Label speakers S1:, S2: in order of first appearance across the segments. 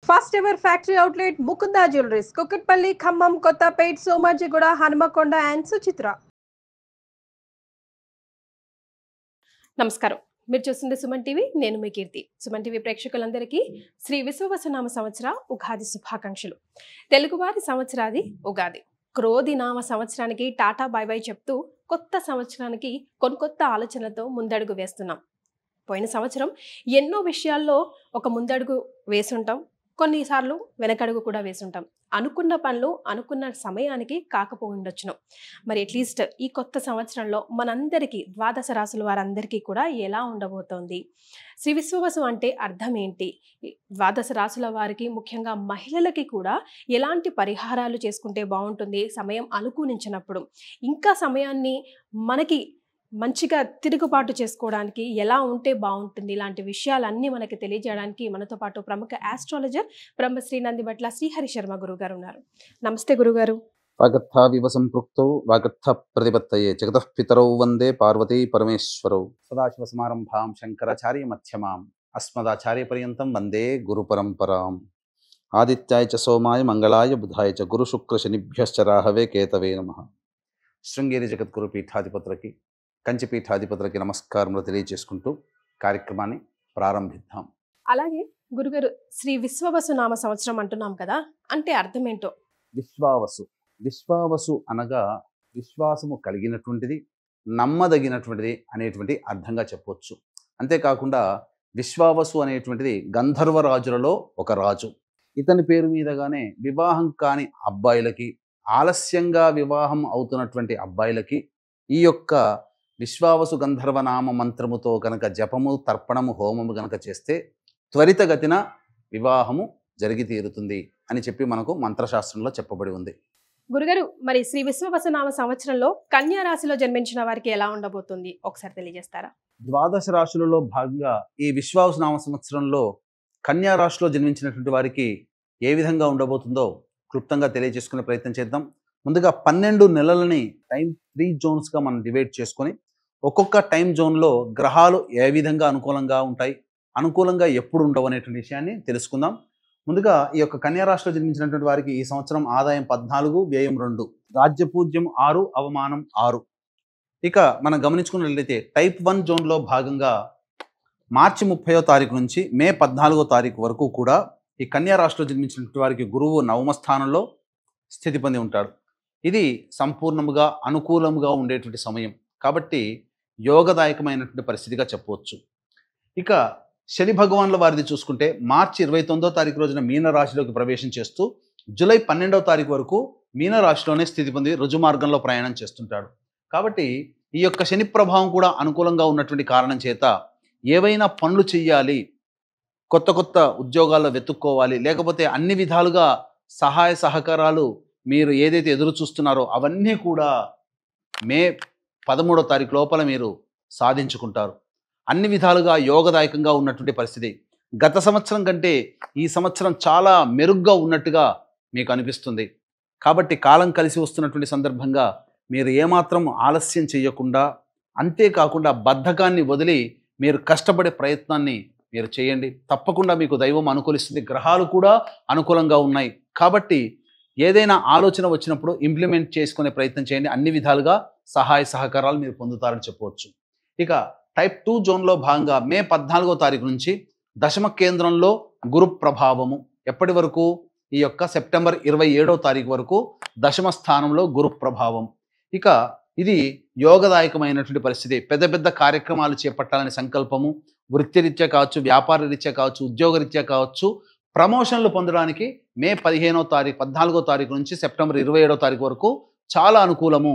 S1: First ever factory outlet Mukunda jewelleries Kukatpally, Khammam, Kothapet, Somajiguda, Hanamkonda and Suchitra. నమస్కారం, మీరు చూస్తుంది సుమన్ టీవీ. నేను మీ కీర్తి. సుమన్ టీవీ ప్రేక్షకులందరికీ శ్రీ విశ్వవసనామ సంవత్సర ఉగాది శుభాకాంక్షలు. తెలుగువారి సంవత్సరాది ఉగాది. క్రోధి నామ సంవత్సరానికి టాటా బై బై చెప్తూ కొత్త సంవత్సరానికి కొత్త ఆలోచనలతో ముందడుగు వేస్తున్నాం. పోయిన సంవత్సరం ఎన్నో విషయాల్లో ఒక ముందడుగు వేసుంటాం, కొన్నిసార్లు వెనకడుగు కూడా వేసుంటాం. అనుకున్న పనులు అనుకున్న సమయానికి కాకపోయిండొచ్చును. మరి అట్లీస్ట్ ఈ కొత్త సంవత్సరంలో మనందరికీ ద్వాదశ రాశుల వారందరికీ కూడా ఎలా ఉండబోతోంది, శ్రీ విశ్వవసు అంటే అర్థం ఏంటి, ద్వాదశ రాశుల వారికి ముఖ్యంగా మహిళలకి కూడా ఎలాంటి పరిహారాలు చేసుకుంటే బాగుంటుంది, సమయం అనుకూలించినప్పుడు ఇంకా సమయాన్ని మనకి మంచిగా తిరుగుబాటు చేసుకోవడానికి ఎలా ఉంటే బాగుంటుంది, ఇలాంటి విషయాలన్నీ మనకి తెలియజేయడానికి మనతో పాటు ప్రముఖ ఆస్ట్రాలజర్ బ్రహ్మశ్రీ నందిబట్ల శ్రీహరి శర్మ గురుగారు ఉన్నారు. నమస్తే గురుగారు.
S2: వాగర్థావివ సంపృక్తౌ వాగర్థ ప్రతిపత్తయే జగతః పితరౌ వందే పార్వతీ పరమేశ్వరౌ. సదాశివ సమారంభాం శంకరాచార్య మధ్యమాం అస్మదాచార్య పర్యంతం వందే గురు పరంపరాం. ఆదిత్యాయ చ సోమాయ మంగళాయ బుధాయ చ గురు శుక్ర శనిభ్యశ్చ రాహవే కేతవే నమః. శృంగేరి జగద్గురు పీఠాధిపతులకి, కంచి పీఠాధిపతులకి నమస్కారములు తెలియజేసుకుంటూ కార్యక్రమాన్ని ప్రారంభిద్దాం.
S1: అలాగే గురుగారు, శ్రీ విశ్వవసు నామ సంవత్సరం అంటున్నాం కదా, అంటే అర్థం ఏంటో?
S2: విశ్వావసు, విశ్వావసు అనగా విశ్వాసము కలిగినటువంటిది, నమ్మదగినటువంటిది అనేటువంటి అర్థంగా చెప్పవచ్చు. అంతేకాకుండా విశ్వావసు అనేటువంటిది గంధర్వ రాజులలో ఒక రాజు. ఇతని పేరు మీదగానే వివాహం కాని అబ్బాయిలకి, ఆలస్యంగా వివాహం అవుతున్నటువంటి అబ్బాయిలకి ఈ యొక్క విశ్వావసు గంధర్వనామ మంత్రముతో కనుక జపము, తర్పణము, హోమము కనుక చేస్తే త్వరితగతిన వివాహము జరిగి తీరుతుంది అని చెప్పి మనకు మంత్రశాస్త్రంలో చెప్పబడి ఉంది.
S1: గురుగారు, మరి శ్రీ విశ్వవసు నామ సంవత్సరంలో కన్యా రాశిలో జన్మించిన వారికి ఎలా ఉండబోతుంది ఒకసారి తెలియజేస్తారా?
S2: ద్వాదశ రాశులలో భాగంగా ఈ విశ్వావసు నామ సంవత్సరంలో కన్యా రాశిలో జన్మించినటువంటి వారికి ఏ విధంగా ఉండబోతుందో క్లుప్తంగా తెలియజేసుకునే ప్రయత్నం చేద్దాం. ముందుగా 12 నెలలని టైం 3 జోన్స్గా మనం డివైడ్ చేసుకొని ఒక్కొక్క టైం జోన్లో గ్రహాలు ఏ విధంగా అనుకూలంగా ఉంటాయి, అనుకూలంగా ఎప్పుడు ఉండవు అనేటువంటి విషయాన్ని తెలుసుకుందాం. ముందుగా ఈ యొక్క కన్యా రాశిలో జన్మించినటువంటి వారికి ఈ సంవత్సరం ఆదాయం 14, వ్యయం 2, రాజ్యపూజ్యం 6, అవమానం 6. ఇక మనం గమనించుకున్నట్లయితే టైప్ 1 జోన్లో భాగంగా మార్చి 30వ తారీఖు నుంచి మే 14వ తారీఖు వరకు కూడా ఈ కన్యా రాశిలో జన్మించినటువంటి వారికి గురువు 9వ స్థానంలో స్థితి పొంది ఉంటాడు. ఇది సంపూర్ణముగా అనుకూలముగా ఉండేటువంటి సమయం కాబట్టి యోగదాయకమైనటువంటి పరిస్థితిగా చెప్పవచ్చు. ఇక శని భగవాన్ల వారిది చూసుకుంటే మార్చి 29వ తారీఖు రోజున మీనరాశిలోకి ప్రవేశం చేస్తూ జూలై 12వ తారీఖు వరకు మీనరాశిలోనే స్థితి పొంది రుజు మార్గంలో ప్రయాణం చేస్తుంటాడు. కాబట్టి ఈ యొక్క శని ప్రభావం కూడా అనుకూలంగా ఉన్నటువంటి కారణం చేత ఏవైనా పనులు చెయ్యాలి, కొత్త ఉద్యోగాల్లో వెతుక్కోవాలి, లేకపోతే అన్ని విధాలుగా సహాయ సహకారాలు మీరు ఏదైతే ఎదురు చూస్తున్నారో అవన్నీ కూడా మే 13వ తారీఖు లోపల మీరు సాధించుకుంటారు. అన్ని విధాలుగా యోగదాయకంగా ఉన్నటువంటి పరిస్థితి. గత సంవత్సరం కంటే ఈ సంవత్సరం చాలా మెరుగ్గా ఉన్నట్టుగా మీకు అనిపిస్తుంది. కాబట్టి కాలం కలిసి వస్తున్నటువంటి సందర్భంగా మీరు ఏమాత్రం ఆలస్యం చేయకుండా, అంతేకాకుండా బద్ధకాన్ని వదిలి మీరు కష్టపడే ప్రయత్నాన్ని మీరు చేయండి. తప్పకుండా మీకు దైవం అనుకూలిస్తుంది. గ్రహాలు కూడా అనుకూలంగా ఉన్నాయి కాబట్టి ఏదైనా ఆలోచన వచ్చినప్పుడు ఇంప్లిమెంట్ చేసుకునే ప్రయత్నం చేయండి. అన్ని విధాలుగా సహాయ సహకారాలు మీరు పొందుతారని చెప్పవచ్చు. ఇక టైప్ 2 జోన్లో భాగంగా మే 14వ తారీఖు నుంచి దశమ కేంద్రంలో గురు ప్రభావము ఎప్పటి వరకు, ఈ యొక్క సెప్టెంబర్ 27వ తారీఖు వరకు దశమ స్థానంలో గురు ప్రభావం. ఇక ఇది యోగదాయకమైనటువంటి పరిస్థితి. పెద్ద కార్యక్రమాలు చేపట్టాలనే సంకల్పము, వృత్తిరీత్యా కావచ్చు, వ్యాపార రీత్యా కావచ్చు, ఉద్యోగరీత్యా కావచ్చు, ప్రమోషన్లు పొందడానికి మే 14వ తారీఖు నుంచి సెప్టెంబర్ 27వ తారీఖు వరకు చాలా అనుకూలము.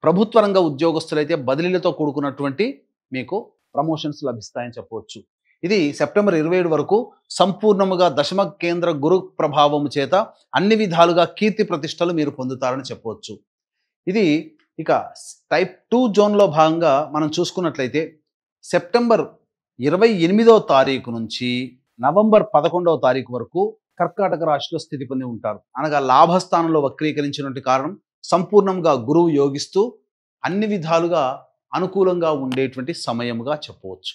S2: ప్రభుత్వ రంగ ఉద్యోగస్తులైతే బదిలీలతో కూడుకున్నటువంటి మీకు ప్రమోషన్స్ లభిస్తాయని చెప్పవచ్చు. ఇది సెప్టెంబర్ 27 వరకు సంపూర్ణముగా దశమ కేంద్ర గురు ప్రభావము చేత అన్ని విధాలుగా కీర్తి ప్రతిష్టలు మీరు పొందుతారని చెప్పవచ్చు. ఇది ఇక టైప్ 2 జోన్లో భాగంగా మనం చూసుకున్నట్లయితే సెప్టెంబర్ 28వ తారీఖు నుంచి నవంబర్ 11వ తారీఖు వరకు కర్కాటక రాశిలో స్థితి పొంది ఉంటారు. అనగా లాభస్థానంలో వక్రీకరించినటువంటి కారణం సంపూర్ణంగా గురువు యోగిస్తూ అన్ని విధాలుగా అనుకూలంగా ఉండేటువంటి సమయముగా చెప్పవచ్చు.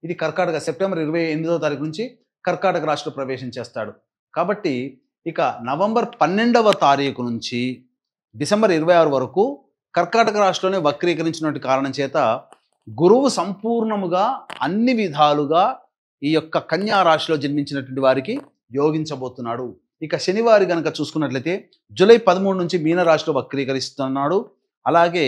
S2: ఇది కర్కాటక సెప్టెంబర్ 28వ తారీఖు నుంచి కర్కాటక రాశిలో ప్రవేశం చేస్తాడు. కాబట్టి ఇక నవంబర్ 12వ తారీఖు నుంచి డిసెంబర్ 26 వరకు కర్కాటక రాశిలోనే వక్రీకరించినటువంటి కారణం చేత గురువు సంపూర్ణముగా అన్ని విధాలుగా ఈ యొక్క కన్యా రాశిలో జన్మించినటువంటి వారికి యోగించబోతున్నాడు. ఇక శనివారి గనక చూసుకున్నట్లయితే జూలై 13 నుంచి మీనరాశిలో వక్రీకరిస్తున్నాడు. అలాగే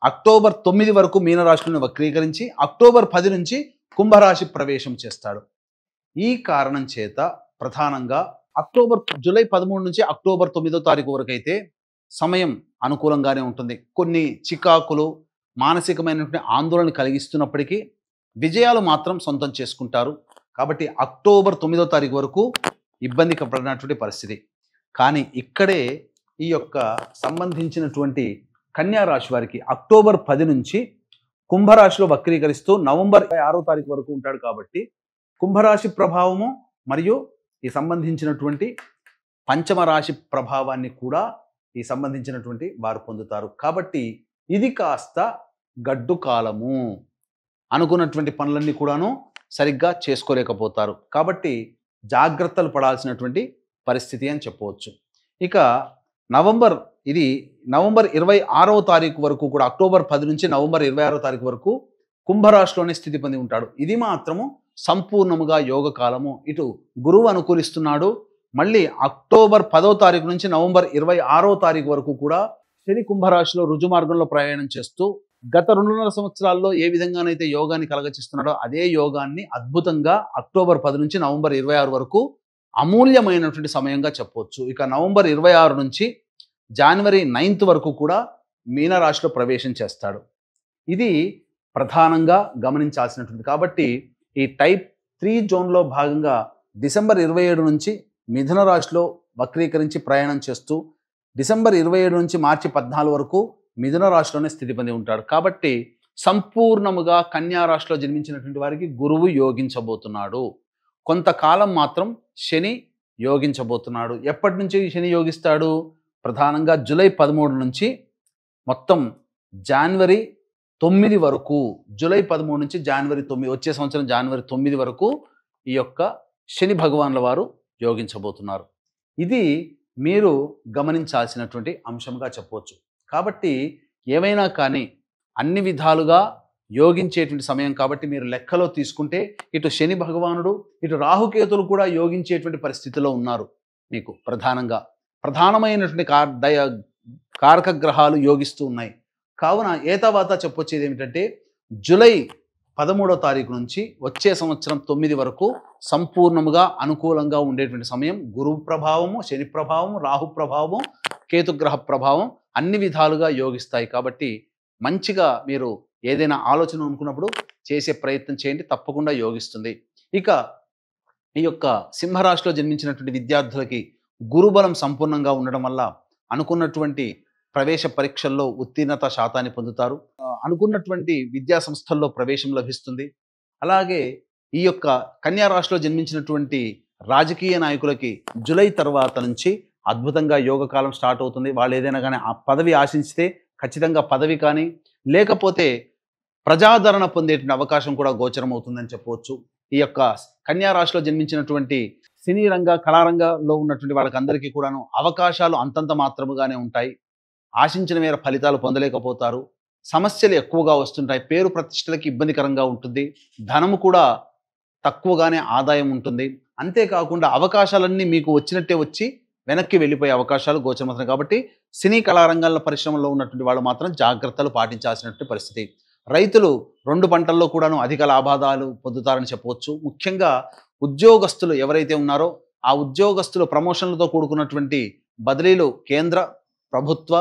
S2: అక్టోబర్ 9 వరకు మీనరాశిలోనే వక్రీకరించి అక్టోబర్ 10 నుంచి కుంభరాశి ప్రవేశం చేస్తాడు. ఈ కారణం చేత ప్రధానంగా జూలై 13 నుంచి అక్టోబర్ 9వ తారీఖు వరకు అయితే సమయం అనుకూలంగానే ఉంటుంది. కొన్ని చికాకులు మానసికమైనటువంటి ఆందోళన కలిగిస్తున్నప్పటికీ విజయాలు మాత్రం సొంతం చేసుకుంటారు. కాబట్టి అక్టోబర్ 9వ తారీఖు వరకు ఇబ్బంది పడినటువంటి పరిస్థితి. కానీ ఇక్కడే ఈ యొక్క సంబంధించినటువంటి కన్యా రాశి వారికి అక్టోబర్ 10 నుంచి కుంభరాశిలో వక్రీకరిస్తూ నవంబర్ 6వ తారీఖు వరకు ఉంటాడు. కాబట్టి కుంభరాశి ప్రభావము మరియు ఈ సంబంధించినటువంటి పంచమ రాశి ప్రభావాన్ని కూడా ఈ సంబంధించినటువంటి వారు పొందుతారు. కాబట్టి ఇది కాస్త గడ్డు కాలము, అనుకున్నటువంటి పనులన్నీ కూడాను సరిగ్గా చేసుకోలేకపోతారు. కాబట్టి జాగ్రత్తలు పడాల్సినటువంటి పరిస్థితి అని చెప్పవచ్చు. ఇక నవంబర్ 26వ తారీఖు వరకు కూడా అక్టోబర్ 10 నుంచి నవంబర్ 26వ తారీఖు వరకు కుంభరాశిలోనే స్థితి పొంది ఉంటాడు. ఇది మాత్రము సంపూర్ణముగా యోగ కాలము. ఇటు గురువు అనుకూలిస్తున్నాడు. మళ్ళీ అక్టోబర్ 10వ తారీఖు నుంచి నవంబర్ 26వ తారీఖు వరకు కూడా శని కుంభరాశిలో రుజు మార్గంలో ప్రయాణం చేస్తూ గత 2.5 సంవత్సరాల్లో ఏ విధంగానైతే యోగాన్ని కలగచిస్తున్నాడో అదే యోగాన్ని అద్భుతంగా అక్టోబర్ 10 నుంచి నవంబర్ 26 వరకు అమూల్యమైనటువంటి సమయంగా చెప్పవచ్చు. ఇక నవంబర్ 26 నుంచి జనవరి 9th వరకు కూడా మీనరాశిలో ప్రవేశం చేస్తాడు. ఇది ప్రధానంగా గమనించాల్సినటువంటి. కాబట్టి ఈ టైప్ 3 జోన్లో భాగంగా డిసెంబర్ 27 నుంచి మిథున రాశిలో వక్రీకరించి ప్రయాణం చేస్తూ డిసెంబర్ 27 నుంచి మార్చి 14 వరకు మిథున రాశిలోనే స్థితి పొంది ఉంటాడు. కాబట్టి సంపూర్ణముగా కన్యా రాశిలో జన్మించినటువంటి వారికి గురువు యోగించబోతున్నాడు. కొంతకాలం మాత్రం శని యోగించబోతున్నాడు. ఎప్పటి నుంచి శని యోగిస్తాడు? ప్రధానంగా జూలై 13 నుంచి మొత్తం జనవరి 9 వరకు, జూలై 13 నుంచి జనవరి 9, వచ్చే సంవత్సరం జనవరి 9 వరకు ఈ యొక్క శని భగవానుల వారు యోగించబోతున్నారు. ఇది మీరు గమనించాల్సినటువంటి అంశంగా చెప్పవచ్చు. కాబట్టి ఏమైనా కానీ అన్ని విధాలుగా యోగించేటువంటి సమయం. కాబట్టి మీరు లెక్కలో తీసుకుంటే ఇటు శని భగవానుడు ఇటు రాహుకేతులు కూడా యోగించేటువంటి పరిస్థితిలో ఉన్నారు. మీకు ప్రధానమైనటువంటి కారక గ్రహాలు యోగిస్తూ ఉన్నాయి. కావున ఏతావాత చెప్పొచ్చేది ఏమిటంటే జూలై 13వ తారీఖు నుంచి వచ్చే సంవత్సరం 9 వరకు సంపూర్ణముగా అనుకూలంగా ఉండేటువంటి సమయం. గురువు ప్రభావము, శని ప్రభావము, రాహు ప్రభావము, కేతుగ్రహ ప్రభావం అన్ని విధాలుగా యోగిస్తాయి. కాబట్టి మంచిగా మీరు ఏదైనా ఆలోచన అనుకున్నప్పుడు చేసే ప్రయత్నం చేయండి, తప్పకుండా యోగిస్తుంది. ఇక ఈ యొక్క సింహరాశిలో జన్మించినటువంటి విద్యార్థులకి గురుబలం సంపూర్ణంగా ఉండడం వల్ల అనుకున్నటువంటి ప్రవేశ పరీక్షల్లో ఉత్తీర్ణత శాతాన్ని పొందుతారు. అనుకున్నటువంటి విద్యా సంస్థల్లో ప్రవేశం లభిస్తుంది. అలాగే ఈ యొక్క కన్యా రాశిలో జన్మించినటువంటి రాజకీయ నాయకులకి జూలై తర్వాత నుంచి అద్భుతంగా యోగకాలం స్టార్ట్ అవుతుంది. వాళ్ళు ఏదైనా కానీ ఆ పదవి ఆశించితే ఖచ్చితంగా పదవి కానీ లేకపోతే ప్రజాదరణ పొందేటువంటి అవకాశం కూడా గోచరం అవుతుందని చెప్పవచ్చు. ఈ యొక్క కన్యా రాశిలో జన్మించినటువంటి సినీ రంగ కళారంగంలో ఉన్నటువంటి వాళ్ళకందరికీ కూడాను అవకాశాలు అంతంత మాత్రముగానే ఉంటాయి. ఆశించిన మేర ఫలితాలు పొందలేకపోతారు. సమస్యలు ఎక్కువగా వస్తుంటాయి. పేరు ప్రతిష్టలకి ఇబ్బందికరంగా ఉంటుంది. ధనము కూడా తక్కువగానే ఆదాయం ఉంటుంది. అంతేకాకుండా అవకాశాలన్నీ మీకు వచ్చినట్టే వచ్చి వెనక్కి వెళ్ళిపోయే అవకాశాలు గోచరమవుతున్నాయి. కాబట్టి సినీ కళారంగాల పరిశ్రమలో ఉన్నటువంటి వాళ్ళు మాత్రం జాగ్రత్తలు పాటించాల్సినటువంటి పరిస్థితి. రైతులు 2 పంటల్లో కూడాను అధిక లాభాదాలు పొందుతారని చెప్పవచ్చు. ముఖ్యంగా ఉద్యోగస్తులు ఎవరైతే ఉన్నారో ఆ ఉద్యోగస్తులు ప్రమోషన్లతో కూడుకున్నటువంటి బదిలీలు కేంద్ర ప్రభుత్వ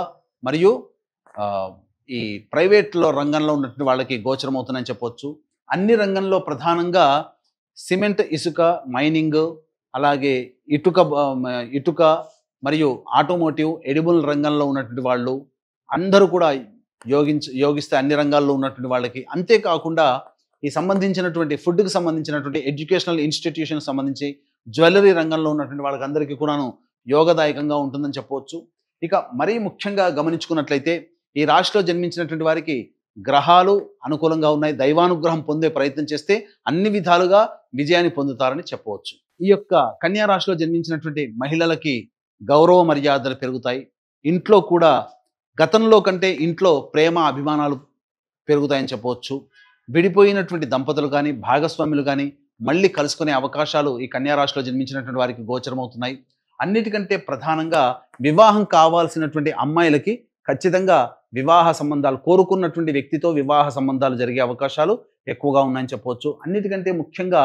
S2: మరియు ఈ ప్రైవేట్లో రంగంలో ఉన్నటువంటి వాళ్ళకి గోచరం అవుతుందని చెప్పవచ్చు. అన్ని రంగంలో ప్రధానంగా సిమెంట్, ఇసుక, మైనింగ్, అలాగే ఇటుక మరియు ఆటోమోటివ్, ఎడిబుల్ రంగంలో ఉన్నటువంటి వాళ్ళు అందరూ కూడా యోగిస్తే అన్ని రంగాల్లో ఉన్నటువంటి వాళ్ళకి. అంతేకాకుండా ఈ సంబంధించినటువంటి ఫుడ్కి సంబంధించినటువంటి ఎడ్యుకేషనల్ ఇన్స్టిట్యూషన్ సంబంధించి జ్యువెలరీ రంగంలో ఉన్నటువంటి వాళ్ళకి అందరికీ కూడాను యోగదాయకంగా ఉంటుందని చెప్పవచ్చు. ఇక మరీ ముఖ్యంగా గమనించుకున్నట్లయితే ఈ రాశిలో జన్మించినటువంటి వారికి గ్రహాలు అనుకూలంగా ఉన్నాయి. దైవానుగ్రహం పొందే ప్రయత్నం చేస్తే అన్ని విధాలుగా విజయాన్ని పొందుతారని చెప్పవచ్చు. ఈ యొక్క కన్యా రాశిలో జన్మించినటువంటి మహిళలకి గౌరవ మర్యాదలు పెరుగుతాయి. ఇంట్లో కూడా గతంలో కంటే ఇంట్లో ప్రేమ అభిమానాలు పెరుగుతాయని చెప్పవచ్చు. విడిపోయినటువంటి దంపతులు కానీ భాగస్వాములు కానీ మళ్ళీ కలుసుకునే అవకాశాలు ఈ కన్యా రాశిలో జన్మించినటువంటి వారికి గోచరమవుతున్నాయి. అన్నిటికంటే ప్రధానంగా వివాహం కావాల్సినటువంటి అమ్మాయిలకి ఖచ్చితంగా వివాహ సంబంధాలు, కోరుకున్నటువంటి వ్యక్తితో వివాహ సంబంధాలు జరిగే అవకాశాలు ఎక్కువగా ఉన్నాయని చెప్పవచ్చు. అన్నిటికంటే ముఖ్యంగా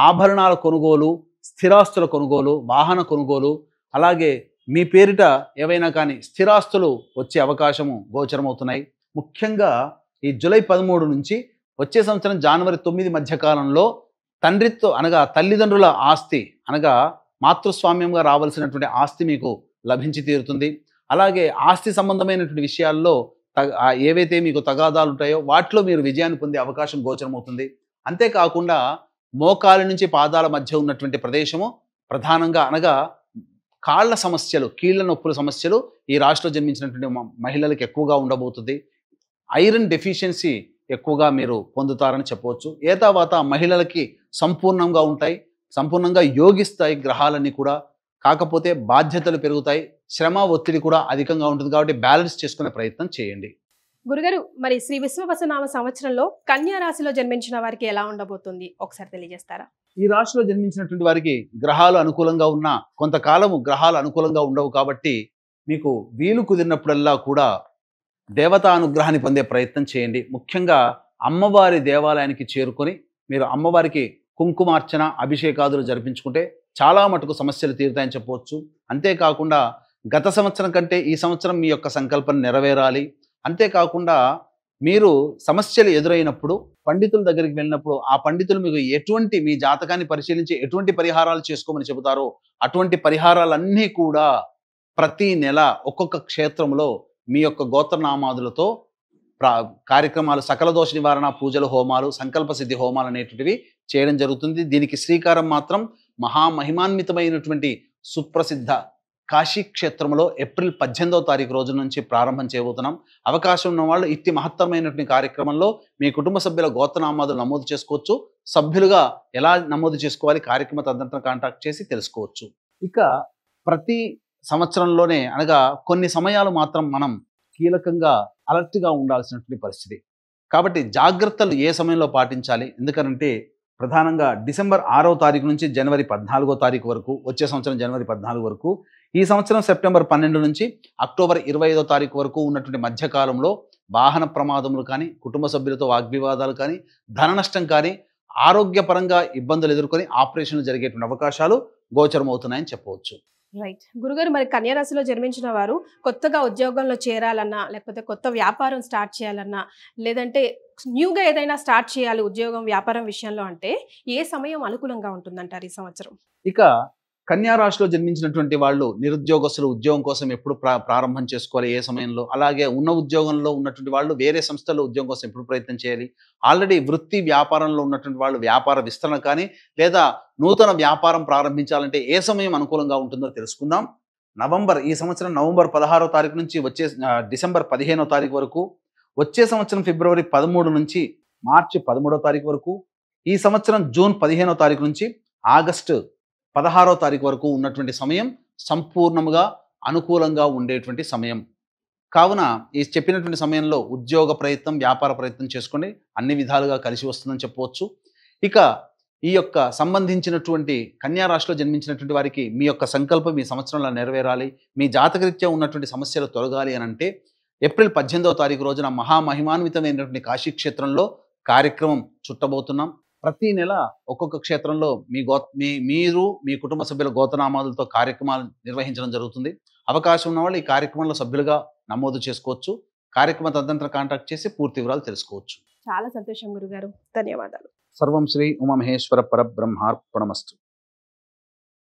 S2: ఆభరణాల కొనుగోలు, స్థిరాస్తుల కొనుగోలు, వాహన కొనుగోలు, అలాగే మీ పేరిట ఏవైనా కానీ స్థిరాస్తులు వచ్చే అవకాశము గోచరమవుతున్నాయి. ముఖ్యంగా ఈ జూలై 13 నుంచి వచ్చే సంవత్సరం జనవరి 9 మధ్య కాలంలో తండ్రితో అనగా తల్లిదండ్రుల ఆస్తి అనగా మాతృస్వామ్యంగా రావాల్సినటువంటి ఆస్తి మీకు లభించి తీరుతుంది. అలాగే ఆస్తి సంబంధమైనటువంటి విషయాల్లో ఏవైతే మీకు తగాదాలు ఉంటాయో వాటిలో మీరు విజయాన్ని పొందే అవకాశం గోచరమవుతుంది. అంతేకాకుండా మోకాలి నుంచి పాదాల మధ్య ఉన్నటువంటి ప్రదేశము ప్రధానంగా అనగా కాళ్ళ సమస్యలు, కీళ్ళ నొప్పుల సమస్యలు ఈ రాశిలో జన్మించినటువంటి మహిళలకు ఎక్కువగా ఉండబోతుంది. ఐరన్ డెఫిషియన్సీ ఎక్కువగా మీరు పొందుతారని చెప్పవచ్చు. ఏతావాత మహిళలకి సంపూర్ణంగా ఉంటాయి, సంపూర్ణంగా యోగిస్తాయి గ్రహాలన్నీ కూడా. కాకపోతే బాధ్యతలు పెరుగుతాయి, శ్రమ ఒత్తిడి కూడా అధికంగా ఉంటుంది. కాబట్టి బ్యాలెన్స్ చేసుకునే ప్రయత్నం చేయండి.
S1: గురుగారు, మరి శ్రీ విశ్వవసనామ సంవత్సరంలో కన్యా రాశిలో జన్మించిన వారికి ఎలా ఉండబోతుంది ఒకసారి తెలియజేస్తారా?
S2: ఈ రాశిలో జన్మించినటువంటి వారికి గ్రహాలు అనుకూలంగా ఉన్నా కొంతకాలము గ్రహాలు అనుకూలంగా ఉండవు. కాబట్టి మీకు వీలు కుదిరినప్పుడల్లా కూడా దేవతా అనుగ్రహాన్ని పొందే ప్రయత్నం చేయండి. ముఖ్యంగా అమ్మవారి దేవాలయానికి చేరుకొని మీరు అమ్మవారికి కుంకుమార్చన, అభిషేకాదులు జరిపించుకుంటే చాలా మటుకు సమస్యలు తీరుతాయని చెప్పవచ్చు. అంతేకాకుండా గత సంవత్సరం కంటే ఈ సంవత్సరం మీ యొక్క సంకల్పం నెరవేరాలి. అంతేకాకుండా మీరు సమస్యలు ఎదురైనప్పుడు పండితుల దగ్గరికి వెళ్ళినప్పుడు ఆ పండితులు మీకు ఎటువంటి మీ జాతకాన్ని పరిశీలించి ఎటువంటి పరిహారాలు చేసుకోమని చెబుతారో అటువంటి పరిహారాలన్నీ కూడా ప్రతి నెల ఒక్కొక్క క్షేత్రంలో మీ యొక్క గోత్రనామాదులతో కార్యక్రమాలు, సకల దోష నివారణ పూజలు, హోమాలు, సంకల్ప సిద్ధి హోమాలు అనేటువంటివి చేయడం జరుగుతుంది. దీనికి శ్రీకారం మాత్రం మహామహిమాన్వితమైనటువంటి సుప్రసిద్ధ కాశీ క్షేత్రంలో ఏప్రిల్ 18వ తారీఖు రోజు నుంచి ప్రారంభం చేయబోతున్నాం. అవకాశం ఉన్న వాళ్ళు ఇట్టి మహత్తరమైనటువంటి కార్యక్రమంలో మీ కుటుంబ సభ్యుల గోత్రనామాదులు నమోదు చేసుకోవచ్చు. సభ్యులుగా ఎలా నమోదు చేసుకోవాలి కార్యక్రమ తదనంతరం కాంటాక్ట్ చేసి తెలుసుకోవచ్చు. ఇక ప్రతి సంవత్సరంలోనే అనగా కొన్ని సమయాలు మాత్రం మనం కీలకంగా అలర్ట్గా ఉండాల్సినటువంటి పరిస్థితి. కాబట్టి జాగ్రత్తలు ఏ సమయంలో పాటించాలి? ఎందుకంటే ప్రధానంగా డిసెంబర్ 6వ తారీఖు నుంచి జనవరి 14వ తారీఖు వరకు, వచ్చే సంవత్సరం జనవరి 14 వరకు, ఈ సంవత్సరం సెప్టెంబర్ 12 నుంచి అక్టోబర్ 25వ తారీఖు వరకు ఉన్నటువంటి మధ్యకాలంలో వాహన ప్రమాదములు కానీ, కుటుంబ సభ్యులతో వాగ్వివాదాలు కానీ, ధన నష్టం కానీ, ఆరోగ్యపరంగా ఇబ్బందులు ఎదుర్కొని ఆపరేషన్లు జరిగేటువంటి అవకాశాలు గోచరమవుతున్నాయని చెప్పవచ్చు.
S1: రైట్ గురుగారు, మరి కన్యా రాశిలో జన్మించిన వారు కొత్తగా ఉద్యోగంలో చేరాలన్నా, లేకపోతే కొత్త వ్యాపారం స్టార్ట్ చేయాలన్నా, లేదంటే న్యూగా ఏదైనా స్టార్ట్ చేయాలి ఉద్యోగం వ్యాపారం విషయంలో అంటే ఏ సమయం అనుకూలంగా ఉంటుందంటారు ఈ సంవత్సరం?
S2: ఇక కన్యా రాశిలో జన్మించినటువంటి వాళ్ళు నిరుద్యోగస్తులు ఉద్యోగం కోసం ఎప్పుడు ప్రారంభం చేసుకోవాలి, ఏ సమయంలో, అలాగే ఉన్న ఉద్యోగంలో ఉన్నటువంటి వాళ్ళు వేరే సంస్థల్లో ఉద్యోగం కోసం ఎప్పుడు ప్రయత్నం చేయాలి, ఆల్రెడీ వృత్తి వ్యాపారంలో ఉన్నటువంటి వాళ్ళు వ్యాపార విస్తరణ కానీ లేదా నూతన వ్యాపారం ప్రారంభించాలంటే ఏ సమయం అనుకూలంగా ఉంటుందో తెలుసుకుందాం. ఈ సంవత్సరం నవంబర్ 16వ తారీఖు నుంచి వచ్చే డిసెంబర్ 15వ తారీఖు వరకు, వచ్చే సంవత్సరం ఫిబ్రవరి 13 నుంచి మార్చి 13వ తారీఖు వరకు, ఈ సంవత్సరం జూన్ 15వ తారీఖు నుంచి ఆగస్టు 16వ తారీఖు వరకు ఉన్నటువంటి సమయం సంపూర్ణముగా అనుకూలంగా ఉండేటువంటి సమయం. కావున ఈ చెప్పినటువంటి సమయంలో ఉద్యోగ ప్రయత్నం, వ్యాపార ప్రయత్నం చేసుకోండి, అన్ని విధాలుగా కలిసి వస్తుందని చెప్పవచ్చు. ఇక ఈ యొక్క సంబంధించినటువంటి కన్యా రాశిలో జన్మించినటువంటి వారికి మీ యొక్క సంకల్పం మీ సంవత్సరంలో నెరవేరాలి, మీ జాతకరీత్యా ఉన్నటువంటి సమస్యలు తొలగాలి అని అంటే ఏప్రిల్ 18వ తారీఖు రోజున మహామహిమాన్వితమైనటువంటి కాశీ క్షేత్రంలో కార్యక్రమం చుట్టబోతున్నాం. ప్రతి నెల ఒక్కొక్క క్షేత్రంలో మీరు మీ కుటుంబ సభ్యుల గోత్రనామాలతో కార్యక్రమాలు నిర్వహించడం జరుగుతుంది. అవకాశం ఉన్న వాళ్ళు ఈ కార్యక్రమంలో సభ్యులుగా నమోదు చేసుకోవచ్చు. కార్యక్రమ తదనంతరం కాంటాక్ట్ చేసి పూర్తి వివరాలు తెలుసుకోవచ్చు.
S1: చాలా సంతోషం గురుగారు, ధన్యవాదాలు.
S2: సర్వం శ్రీ ఉమామహేశ్వర పరబ్రహ్మార్పణమస్తు.